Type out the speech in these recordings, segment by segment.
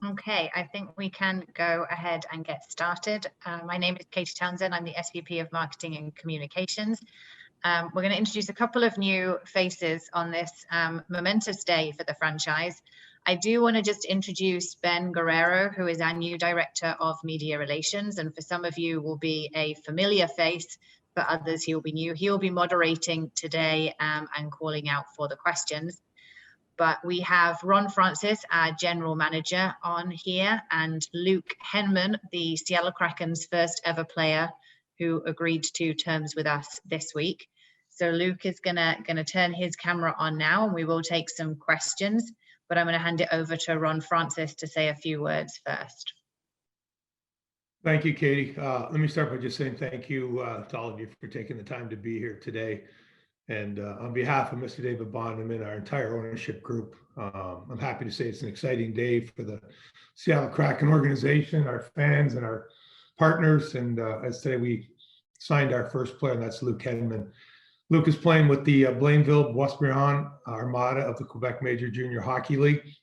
Okay, I think we can go ahead and get started. My name is Katie Townsend. I'm the SVP of Marketing and Communications. We're going to introduce a couple of new faces on this momentous day for the franchise. I do want to just introduce Ben Guerrero, who is our new Director of Media Relations, and for some of you will be a familiar face. For others, he will be new. He will be moderating today and calling out for the questions. But we have Ron Francis, our general manager, on here, and Luke Henman, the Seattle Kraken's first ever player who agreed to terms with us this week. So Luke is gonna turn his camera on now, and we will take some questions, but I'm gonna hand it over to Ron Francis to say a few words first. Thank you, Katie. Let me start by just saying thank you to all of you for taking the time to be here today. And on behalf of Mr. David Bond and our entire ownership group, I'm happy to say it's an exciting day for the Seattle Kraken organization, our fans and our partners. And as today we signed our first player, and that's Luke Henman. Luke is playing with the Blainville-Boisbriand Armada of the Quebec Major Junior Hockey League.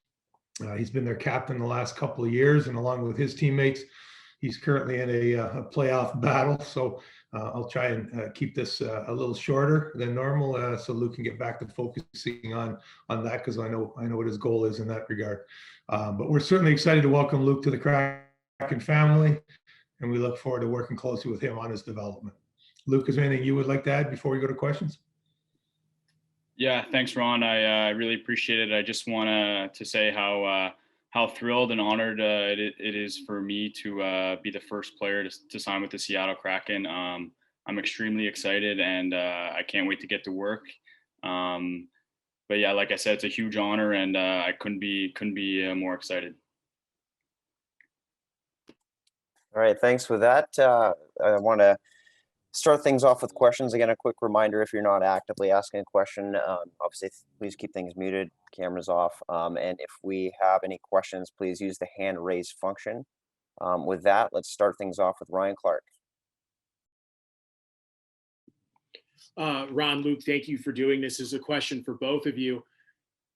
He's been their captain the last couple of years, and along with his teammates, he's currently in a playoff battle. So I'll try and keep this a little shorter than normal so Luke can get back to focusing on that, because I know what his goal is in that regard. But we're certainly excited to welcome Luke to the Kraken family, and we look forward to working closely with him on his development. Luke, is there anything you would like to add before we go to questions? Yeah, thanks, Ron. I really appreciate it. I just want to say how thrilled and honored it is for me to be the first player to sign with the Seattle Kraken. I'm extremely excited, and I can't wait to get to work. But yeah, like I said, it's a huge honor, and I couldn't be more excited. All right, thanks for that. I want to start things off with questions. Again, a quick reminder, if you're not actively asking a question, obviously please keep things muted, cameras off. And if we have any questions, please use the hand raise function. With that, let's start things off with Ryan Clark. Ron, Luke, thank you for doing this. This is a question for both of you.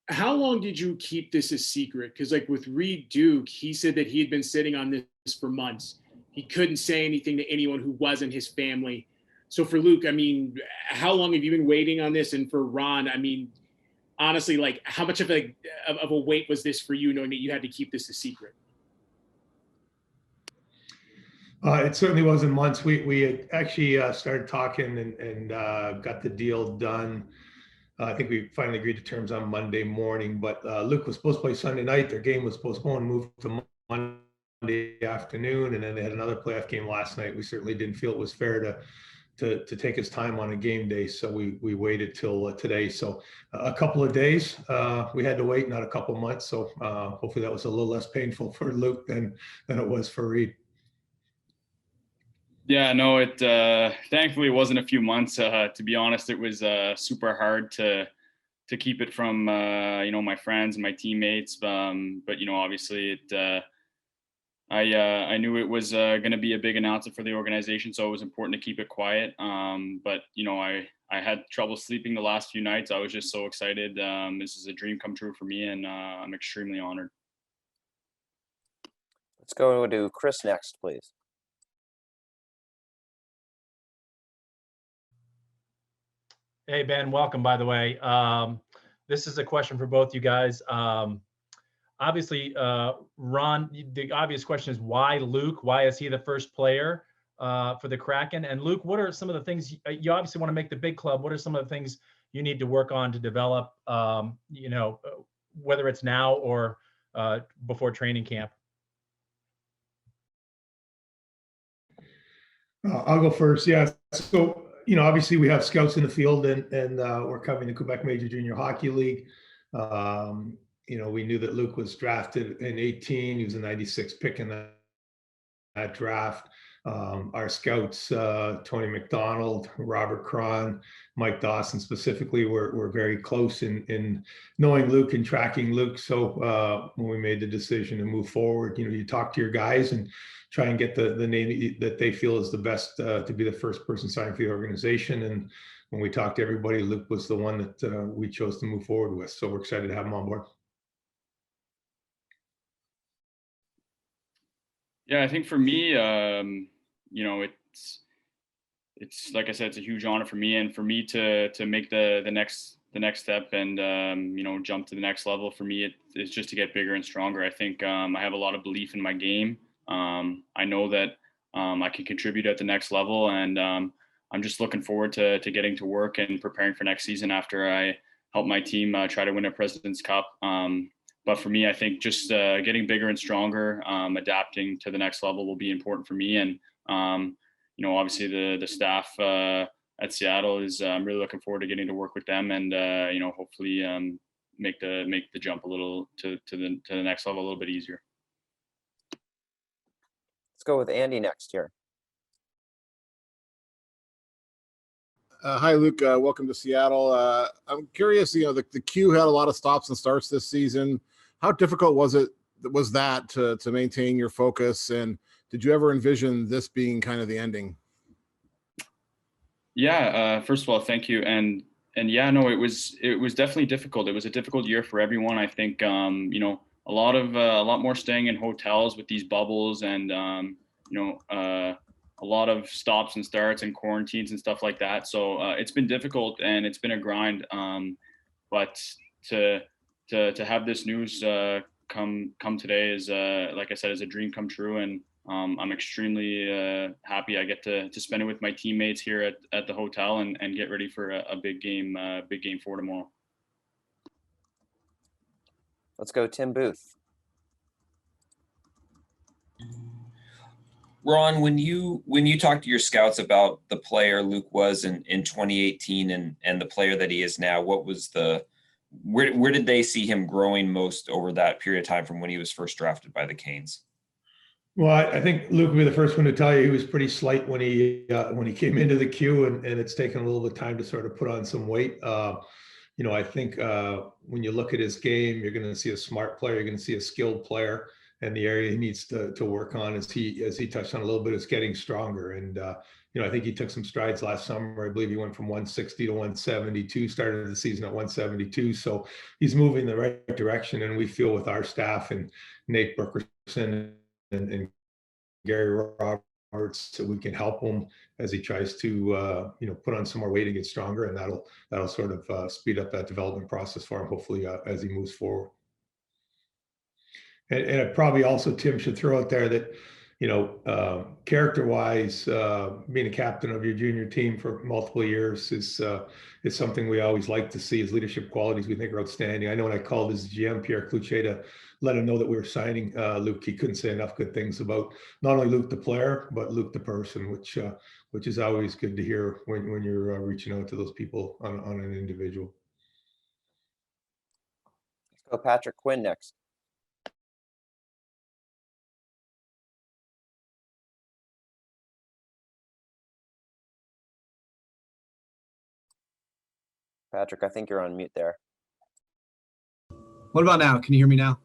How long did you keep this a secret? Because like with Reed Duke, he said that he had been sitting on this for months. He couldn't say anything to anyone who wasn't his family. So for Luke, I mean, how long have you been waiting on this? And for Ron, I mean, honestly, like how much of a wait was this for you, knowing that you had to keep this a secret? It certainly wasn't months. We actually started talking and got the deal done. I think we finally agreed to terms on Monday morning, but Luke was supposed to play Sunday night. Their game was postponed, moved to Monday afternoon, and then they had another playoff game last night. We certainly didn't feel it was fair to take his time on a game day, so we waited till today. So a couple of days we had to wait, not a couple of months. So hopefully that was a little less painful for Luke than it was for Reed. Yeah, no, it thankfully wasn't a few months. To be honest, it was super hard to keep it from my friends and my teammates. But obviously it. I knew it was going to be a big announcement for the organization, so it was important to keep it quiet. But I had trouble sleeping the last few nights. I was just so excited. This is a dream come true for me, and I'm extremely honored. Let's go to Chris next, please. Hey, Ben, welcome, by the way. This is a question for both you guys. Obviously, Ron, the obvious question is why Luke? Why is he the first player for the Kraken? And Luke, what are some of the things you obviously want to make the big club? What are some of the things you need to work on to develop, whether it's now or before training camp? I'll go first. Yeah. So, obviously we have scouts in the field and we're covering the Quebec Major Junior Hockey League. We knew that Luke was drafted in 2018. He was a 96th pick in that draft. Our scouts, Tony McDonald, Robert Cron, Mike Dawson specifically, were very close in knowing Luke and tracking Luke. So when we made the decision to move forward, you talk to your guys and try and get the name that they feel is the best to be the first person signed for the organization. And when we talked to everybody, Luke was the one that we chose to move forward with. So we're excited to have him on board. Yeah, I think for me, you know, it's like I said, it's a huge honor for me, and for me to make the next step and you know, jump to the next level. For me, it's just to get bigger and stronger. I think I have a lot of belief in my game. I know that I can contribute at the next level, and I'm just looking forward to getting to work and preparing for next season after I help my team try to win a President's Cup. But for me, I think just getting bigger and stronger, adapting to the next level will be important for me. And you know, obviously the staff at Seattle is, I'm really looking forward to getting to work with them, and you know, hopefully make the jump a little to the next level a little bit easier. Let's go with Andy next here. Hi, Luke. Welcome to Seattle. I'm curious, you know, the Q had a lot of stops and starts this season. How difficult was that to maintain your focus? And did you ever envision this being kind of the ending? Yeah, first of all, thank you. And yeah, no, it was definitely difficult. It was a difficult year for everyone. I think, you know, a lot more staying in hotels with these bubbles, and, you know, a lot of stops and starts and quarantines and stuff like that. So it's been difficult and it's been a grind. But to have this news come today is, like I said, is a dream come true. And I'm extremely happy I get to spend it with my teammates here at the hotel and get ready for a big game for tomorrow. Let's go Tim Booth. Ron, when you talk to your scouts about the player Luke was in 2018 and the player that he is now, where did they see him growing most over that period of time from when he was first drafted by the Canes? Well, I think Luke will be the first one to tell you he was pretty slight when he came into the queue, and it's taken a little bit of time to sort of put on some weight. You know, I think when you look at his game, you're going to see a smart player, you're going to see a skilled player, and the area he needs to work on, as he touched on a little bit, is getting stronger. And you know, I think he took some strides last summer. I believe he went from 160 to 172, started the season at 172. So he's moving in the right direction, and we feel with our staff and Nate Burkerson and Gary Roberts that we can help him as he tries to you know, put on some more weight and get stronger, and that'll sort of speed up that development process for him, hopefully, as he moves forward. And I probably also, Tim, should throw out there that, you know, character-wise, being a captain of your junior team for multiple years is something we always like to see. His leadership qualities we think are outstanding. I know when I called his GM, Pierre Cloutier, to let him know that we were signing Luke, he couldn't say enough good things about not only Luke the player, but Luke the person, which is always good to hear when you're reaching out to those people on an individual. Let's go Patrick Quinn next. Patrick, I think you're on mute there. What about now? Can you hear me now?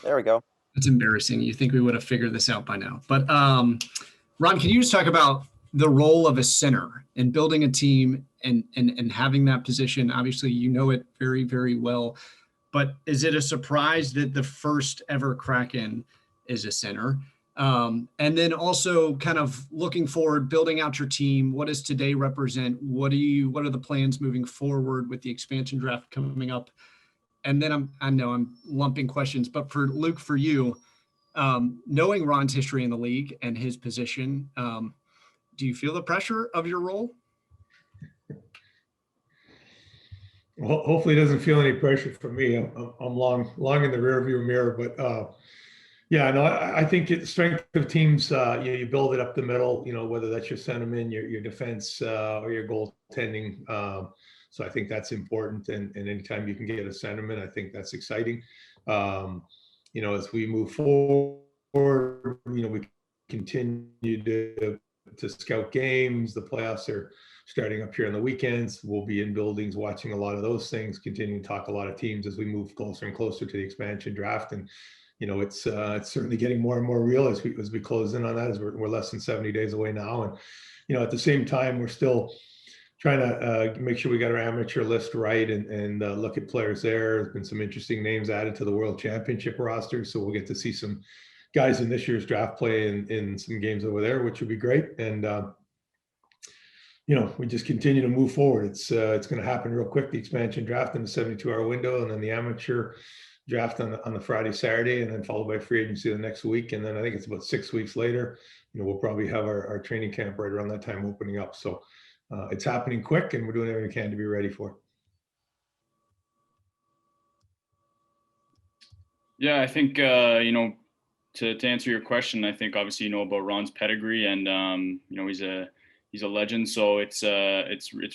There we go. It's embarrassing. You think we would have figured this out by now. But Ron, can you just talk about the role of a center in building a team and having that position? Obviously, you know it very, very well. But is it a surprise that the first ever Kraken is a center? And then also kind of looking forward, building out your team. What does today represent? What are the plans moving forward with the expansion draft coming up? And then I know I'm lumping questions, but for Luke, for you, knowing Ron's history in the league and his position, do you feel the pressure of your role? Well, hopefully he doesn't feel any pressure from me. I'm long in the rearview mirror, but yeah, no, I think the strength of teams, you build it up the middle, you know, whether that's your centerman, your defense, or your goaltending. So I think that's important. And anytime you can get a centerman, I think that's exciting. You know, as we move forward, you know, we continue to scout games. The playoffs are starting up here on the weekends. We'll be in buildings watching a lot of those things, continuing to talk a lot of teams as we move closer and closer to the expansion draft. And you know, it's certainly getting more and more real as we close in on that, as we're less than 70 days away now. And, you know, at the same time, we're still trying to make sure we got our amateur list right and look at players there. There's been some interesting names added to the World Championship roster, so we'll get to see some guys in this year's draft play in some games over there, which would be great. And we just continue to move forward. It's going to happen real quick. The expansion draft in the 72-hour window, and then the amateur draft on the Friday, Saturday, and then followed by free agency the next week. And then I think it's about 6 weeks later, we'll probably have our training camp right around that time opening up. So it's happening quick, and we're doing everything we can to be ready for it. Yeah, I think, to answer your question, I think obviously you know about Ron's pedigree, and he's a legend. So it's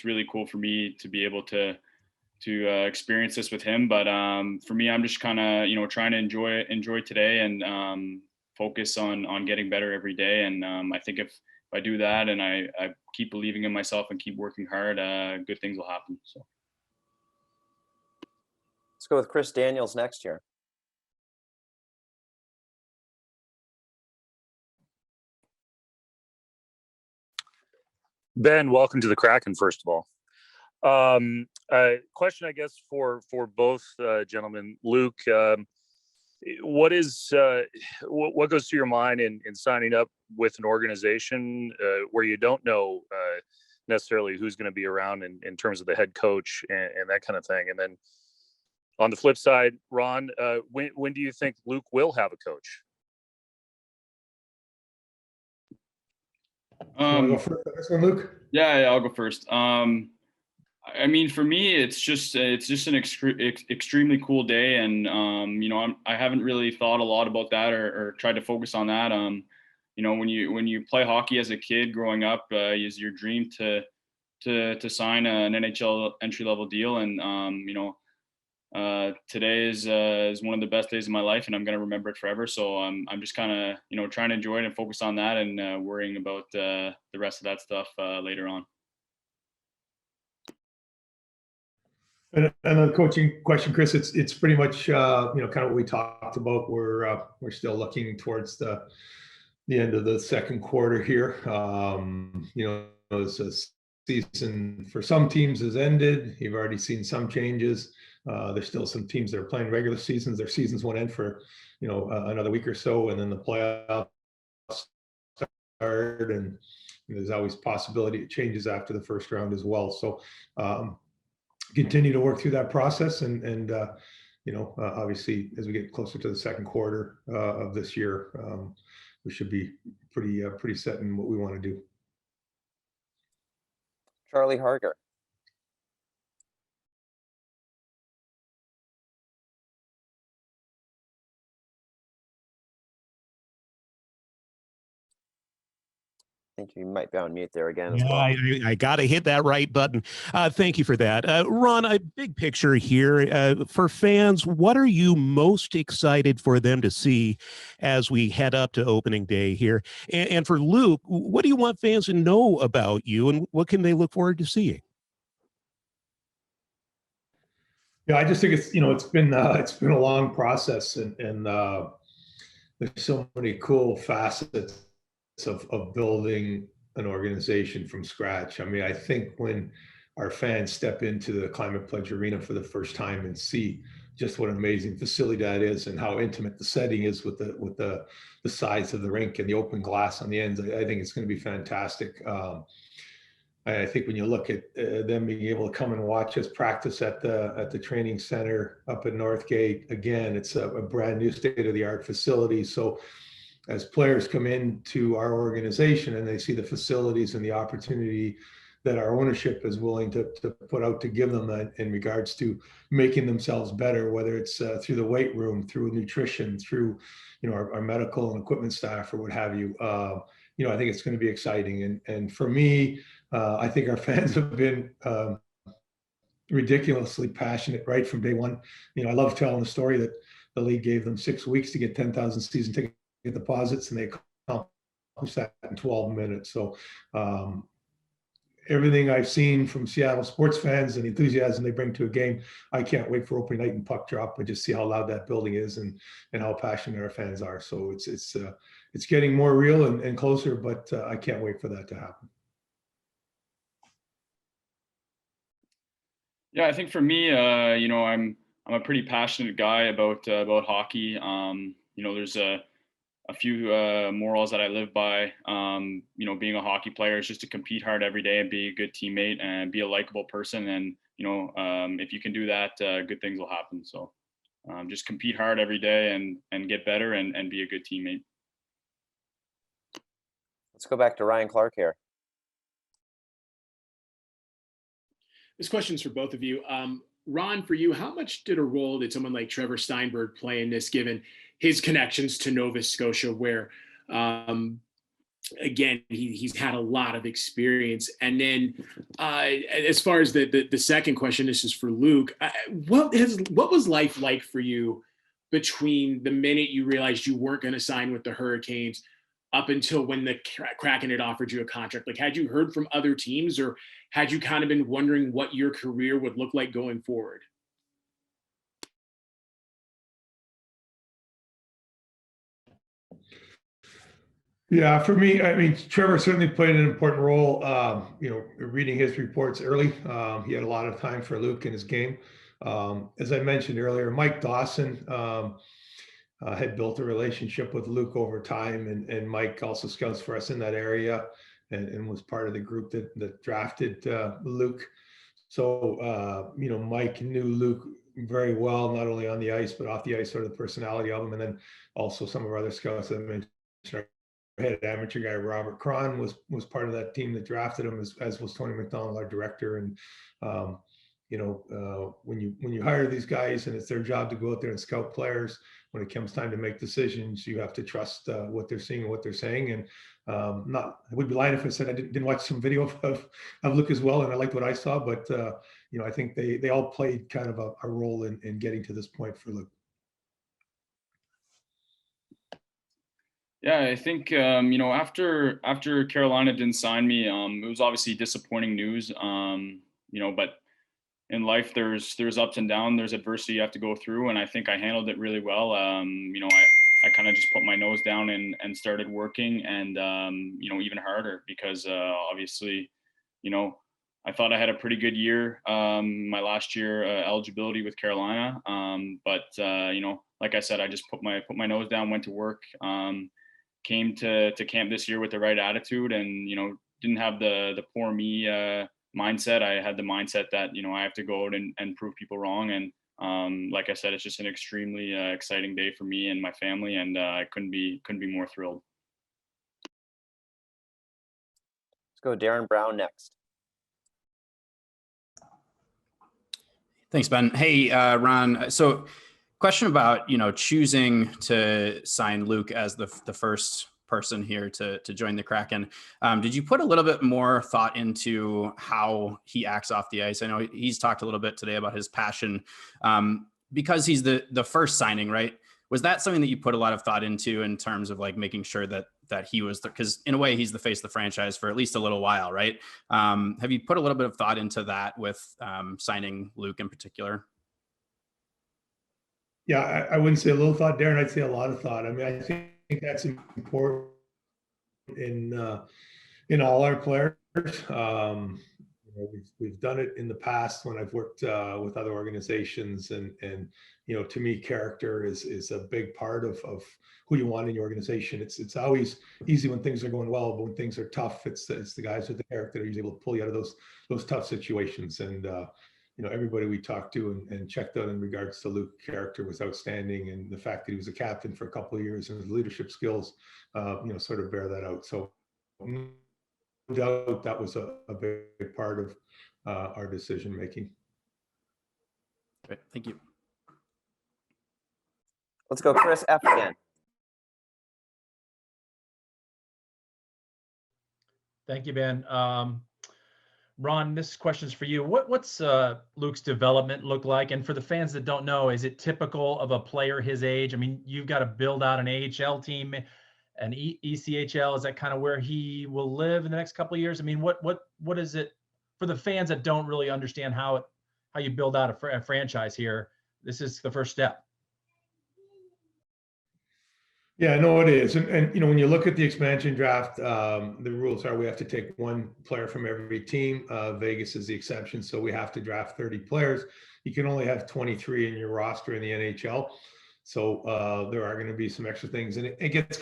really cool for me to be able to experience this with him. But for me, I'm just kind of trying to enjoy today and focus on getting better every day. And I think if I do that and I keep believing in myself and keep working hard, good things will happen. So let's go with Chris Daniels next year. Ben, welcome to the Kraken, first of all. Question, I guess, for both gentlemen. Luke, what goes through your mind in signing up with an organization where you don't know necessarily who's going to be around in terms of the head coach and that kind of thing? And then on the flip side, Ron, when do you think Luke will have a coach? Go first on this one, Luke? Yeah, I'll go first. I mean, for me, it's just an extremely cool day, and I haven't really thought a lot about that or tried to focus on that. When you play hockey as a kid growing up, is your dream to sign an NHL entry level deal, and today is one of the best days of my life, and I'm gonna remember it forever. So I'm just kind of trying to enjoy it and focus on that, and worrying about the rest of that stuff later on. And the coaching question, Chris, it's pretty much kind of what we talked about. We're still looking towards the end of the second quarter here. The season for some teams has ended. You've already seen some changes. There's still some teams that are playing regular seasons. Their seasons won't end for another week or so, and then the playoffs start, and there's always possibility it changes after the first round as well. So continue to work through that process, and obviously as we get closer to the second quarter of this year, we should be pretty set in what we want to do. Charlie Harger. I think you might be on mute there again as well. I got to hit that right button. Thank you for that. Ron, a big picture here. For fans, what are you most excited for them to see as we head up to opening day here? And for Luke, what do you want fans to know about you, and what can they look forward to seeing? Yeah, I just think it's been a long process, and there's so many cool facets of building an organization from scratch. I mean, I think when our fans step into the Climate Pledge Arena for the first time and see just what an amazing facility that is, and how intimate the setting is with the sides of the rink and the open glass on the ends, I think it's going to be fantastic. I think when you look at them being able to come and watch us practice at the training center up at Northgate, again, it's a brand new state-of-the-art facility. So as players come into our organization and they see the facilities and the opportunity that our ownership is willing to put out to give them in regards to making themselves better, whether it's through the weight room, through nutrition, through our medical and equipment staff, or what have you. I think it's going to be exciting. And for me, I think our fans have been ridiculously passionate right from day one. I love telling the story that the league gave them 6 weeks to get 10,000 season ticket deposits, and they accomplished that in 12 minutes. So everything I've seen from Seattle sports fans and the enthusiasm they bring to a game, I can't wait for opening night and puck drop and just see how loud that building is and how passionate our fans are. So it's getting more real and closer, but I can't wait for that to happen. Yeah, I think for me, I'm a pretty passionate guy about hockey. There's few morals that I live by. You know, being a hockey player is just to compete hard every day and be a good teammate and be a likable person. And you know, if you can do that, good things will happen. So just compete hard every day and get better and be a good teammate. Let's go back to Ryan Clark here. This question's for both of you. Ron, for you, how much did a role did someone like Trevor Steinberg play in this, given his connections to Nova Scotia, where, again, he's had a lot of experience? And then as far as the second question, this is for Luke. What was life like for you between the minute you realized you weren't going to sign with the Hurricanes up until when the Kraken had offered you a contract? Like, had you heard from other teams, or had you kind of been wondering what your career would look like going forward? Yeah, for me, I mean, Trevor certainly played an important role. You know, reading his reports early, he had a lot of time for Luke in his game. As I mentioned earlier, Mike Dawson had built a relationship with Luke over time, and Mike also scouts for us in that area and was part of the group that drafted Luke. So, you know, Mike knew Luke very well, not only on the ice, but off the ice, sort of the personality of him. And then also some of our other scouts that I mentioned, our head amateur guy, Robert Cron, was part of that team that drafted him, as was Tony McDonald, our director. And, you know, when you hire these guys and it's their job to go out there and scout players, when it comes time to make decisions, you have to trust what they're seeing and what they're saying. And I would be lying if I said I didn't watch some video of Luke as well, and I liked what I saw. But you know, I think they all played kind of a role in getting to this point for Luke. Yeah, I think you know, after Carolina didn't sign me, it was obviously disappointing news. You know, but in life, there's ups and downs, there's adversity you have to go through, and I think I handled it really well. You know, I kind of just put my nose down and started working, and you know, even harder, because obviously, you know, I thought I had a pretty good year, my last year eligibility with Carolina, but you know, like I said, I just put my nose down, went to work, came to camp this year with the right attitude, and you know, didn't have the poor me mindset. I had the mindset that, you know, I have to go out and prove people wrong. And like I said, it's just an extremely exciting day for me and my family, and I couldn't be more thrilled. Let's go Darren Brown next. Thanks, Ben. Hey, Ron. So question about, you know, choosing to sign Luke as the first person here to join the Kraken. Did you put a little bit more thought into how he acts off the ice? I know he's talked a little bit today about his passion, because he's the first signing, right? Was that something that you put a lot of thought into in terms of like making sure that he was, because in a way he's the face of the franchise for at least a little while, right? Have you put a little bit of thought into that with signing Luke in particular? Yeah, I wouldn't say a little thought, Darren. I'd say a lot of thought. I mean, I think that's important in all our players. You know, we've done it in the past when I've worked with other organizations, and you know, to me, character is a big part of who you want in your organization. It's always easy when things are going well, but when things are tough, it's the guys with the character that are usually able to pull you out of those tough situations. And you know, everybody we talked to and checked out in regards to Luke's character was outstanding, and the fact that he was a captain for a couple of years and his leadership skills, you know, sort of bear that out. So no doubt that was a big part of our decision making. Great, thank you. Let's go Chris F again. Thank you, Ben. Ron, this question's for you. What's Luke's development look like? And for the fans that don't know, is it typical of a player his age? I mean, you've got to build out an AHL team, an ECHL. Is that kind of where he will live in the next couple of years? I mean, what is it for the fans that don't really understand how you build out a franchise here? This is the first step. Yeah, no, it is. And you know, when you look at the expansion draft, the rules are we have to take one player from every team. Vegas is the exception, so we have to draft 30 players. You can only have 23 in your roster in the NHL. So there are going to be some extra things, and it gets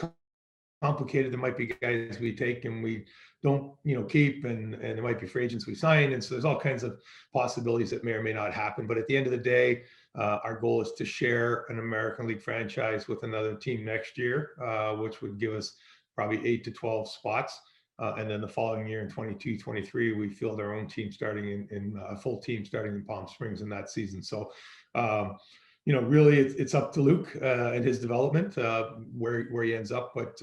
complicated. There might be guys we take and we don't, keep, and there might be free agents we sign. And so there's all kinds of possibilities that may or may not happen. But at the end of the day, our goal is to share an American League franchise with another team next year, which would give us probably 8 to 12 spots. And then the following year in 22-23, we field our own team starting in a full team starting in Palm Springs in that season. So, really it's up to Luke and his development, where he ends up. But,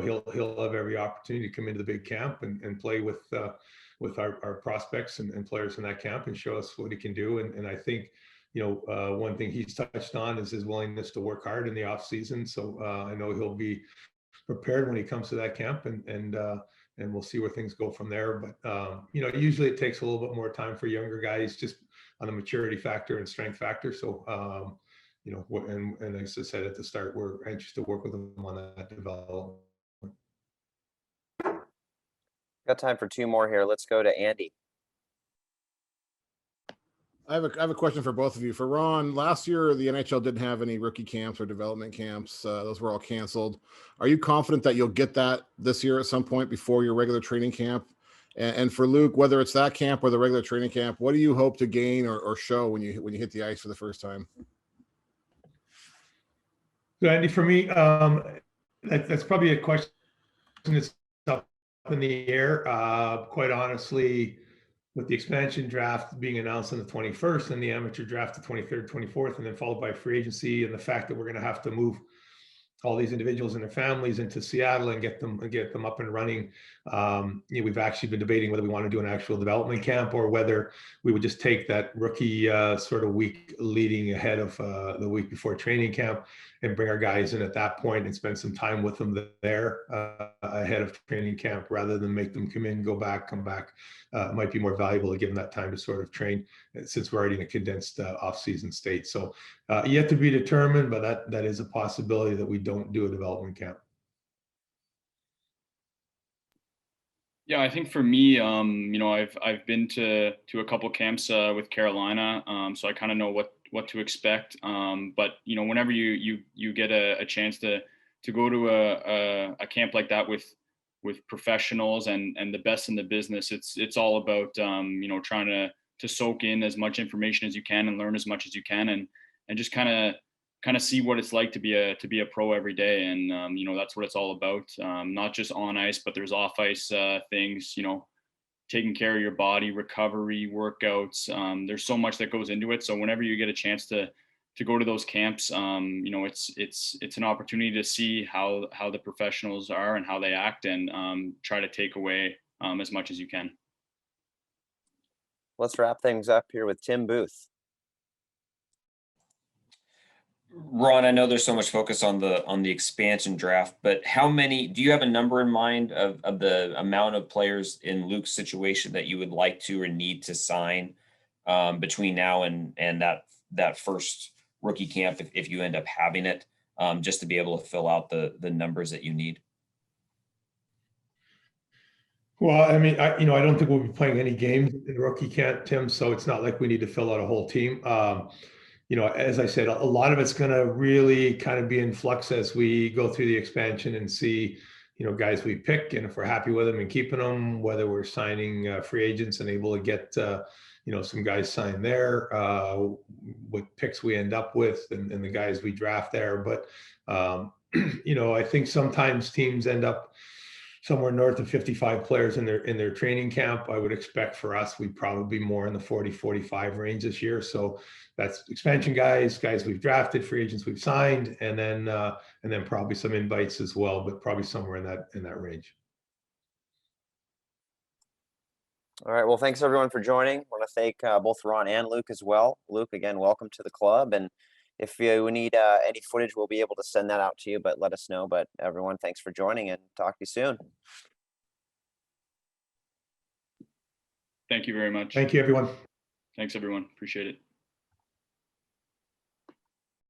he'll have every opportunity to come into the big camp and play with our prospects and players in that camp and show us what he can do. And I think, one thing he's touched on is his willingness to work hard in the off season. So I know he'll be prepared when he comes to that camp, and we'll see where things go from there. But usually it takes a little bit more time for younger guys, just on the maturity factor and strength factor. So and as I said at the start, we're anxious to work with them on that development. Got time for 2 more here. Let's go to Andy. I have a question for both of you. For Ron, last year the NHL didn't have any rookie camps or development camps. Those were all canceled. Are you confident that you'll get that this year at some point before your regular training camp? And for Luke, whether it's that camp or the regular training camp, what do you hope to gain or show when you hit the ice for the first time? So Andy, for me, that's probably a question that's up in the air. Quite honestly, with the expansion draft being announced on the 21st and the amateur draft the 23rd, 24th, and then followed by free agency, and the fact that we're going to have to move all these individuals and their families into Seattle and get them up and running. We've actually been debating whether we want to do an actual development camp or whether we would just take that rookie sort of week leading ahead of the week before training camp and bring our guys in at that point and spend some time with them there ahead of training camp, rather than make them come in, come back. It might be more valuable to give them that time to sort of train, since we're already in a condensed off-season state. So yet to be determined, but that is a possibility that we don't do a development camp. Yeah, I think for me, I've been to a couple camps with Carolina, so I kind of know what to expect. But whenever you get a chance to go to a camp like that with professionals and the best in the business, it's all about trying to soak in as much information as you can and learn as much as you can, and just kind of see what it's like to be a pro every day. And that's what it's all about, not just on ice, but there's off ice things, taking care of your body, recovery, workouts. There's so much that goes into it. So whenever you get a chance to go to those camps, it's an opportunity to see how the professionals are and how they act, and try to take away as much as you can. Let's wrap things up here with Tim Booth. Ron, I know there's so much focus on the expansion draft, but do you have a number in mind of the amount of players in Luke's situation that you would like to or need to sign between now and that first rookie camp, if you end up having it, just to be able to fill out the numbers that you need? Well, I mean, I don't think we'll be playing any games in the rookie camp, Tim. So it's not like we need to fill out a whole team. As I said, a lot of it's going to really kind of be in flux as we go through the expansion and see, guys we pick, and if we're happy with them and keeping them, whether we're signing free agents and able to get, some guys signed there, what picks we end up with, and the guys we draft there. But, I think sometimes teams end up somewhere north of 55 players in their training camp. I would expect for us, we'd probably be more in the 40-45 range this year. So that's expansion guys we've drafted, free agents we've signed, and then probably some invites as well, but probably somewhere in that range. All right. Well, thanks everyone for joining. I want to thank both Ron and Luke as well. Luke, again, welcome to the club. And if you need any footage, we'll be able to send that out to you, but let us know. But everyone, thanks for joining, and talk to you soon. Thank you very much. Thank you, everyone. Thanks, everyone. Appreciate it.